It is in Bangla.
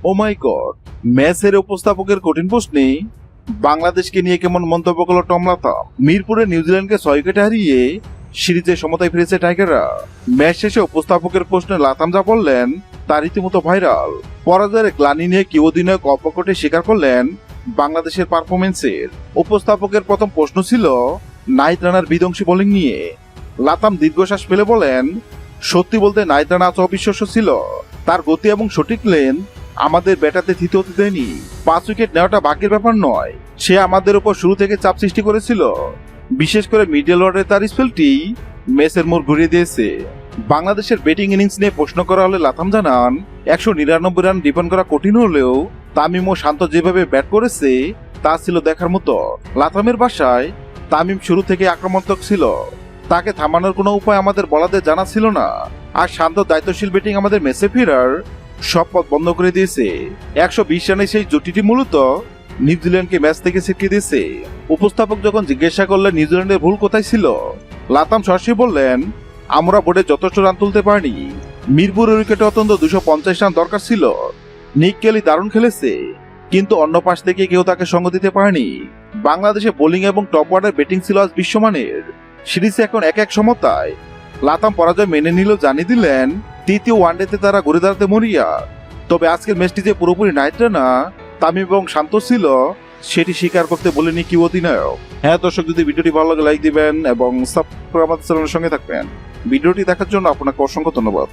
ও মাই গড, ম্যাচের উপস্থাপকের কঠিন প্রশ্নে বাংলাদেশকে নিয়ে কেমন মন্তব্য করল টম লাথম। মিরপুরে নিউজিল্যান্ডকে 6 উইকেটে হারিয়ে সিরিজে সমতায় ফিরেছে টাইগাররা। ম্যাচ শেষে উপস্থাপকের প্রশ্নে লাথম যা বললেন তা রীতিমতো ভাইরাল। পরাজয়ের গ্লানি নিয়ে কি অধিনায়ক অপকটে স্বীকার করলেন বাংলাদেশের পারফরমেন্সের। উপস্থাপকের প্রথম প্রশ্ন ছিল নাইট রানার বিধ্বংসী বোলিং নিয়ে। লাথম দীর্ঘশ্বাস ফেলে বলেন, সত্যি বলতে নাইট রানা আজ অবিশ্বাস্য ছিল। তার গতি এবং সঠিক লেন আমাদের ব্যাটাতে থিতে হতে দেয়নি। 5 উইকেট নেওয়াটা ভাগ্যের ব্যাপার নয়, সে আমাদের উপর শুরু থেকে চাপ সৃষ্টি করেছিল। বিশেষ করে মিডল অর্ডারে তার স্পেলটি ম্যাচের মোড় ঘুরিয়ে দিয়েছে। বাংলাদেশের ব্যাটিং ইনিংস নিয়ে প্রশ্ন করা হলে লাথম জানান, 199 রান ডিফেন্ড করা কঠিন হলেও তামিম ও শান্ত যেভাবে ব্যাট করেছে তা ছিল দেখার মতো। লাথমের ভাষায়, তামিম শুরু থেকে আক্রমণাত্মক ছিল, তাকে থামানোর কোনো উপায় আমাদের বলাদের জানা ছিল না। আর শান্ত দায়িত্বশীল ব্যাটিং আমাদের ম্যাচে ফেরার সব পথ বন্ধ করে দিয়েছে। 120 রানে সেই জুটিটি মূলত নিউজিল্যান্ডকে ম্যাচ থেকে ছিটকে দিয়েছে। উপস্থাপক যখন জিজ্ঞাসা করলেন নিউজিল্যান্ডের ভুল কোথায় ছিল, লাথম সরাসরি বললেন, আমরা বোর্ডে যথেষ্ট রান তুলতে পারিনি। মিরপুরের উইকেটে অন্তত 250 রান দরকার ছিল। নিক কেলি দারুণ খেলেছে, কিন্তু অন্য পাশ থেকে কেউ তাকে সঙ্গ দিতে পারেনি। বাংলাদেশে বোলিং এবং টপ অর্ডার ব্যাটিং ছিল আজ বিশ্বমানের। সিরিজে এখন 1-1 সমতায়। লাথম পরাজয় মেনে নিলেও জানিয়ে দিলেন, তৃতীয় ওয়ানডেতে তারা ঘুরে দাঁড়াতে মরিয়া। তবে আজকের ম্যাচটি যে পুরোপুরি নাইট রানা তামিম এবং শান্ত ছিল সেটি স্বীকার করতে বলেনি কি অধিনায়ক। হ্যাঁ দর্শক, যদি ভিডিওটি ভালো লাগে লাইক দিবেন এবং সাবস্ক্রাইব আমাদের চ্যানেলের সঙ্গে থাকবেন। ভিডিওটি দেখার জন্য আপনাকে অসংখ্য ধন্যবাদ।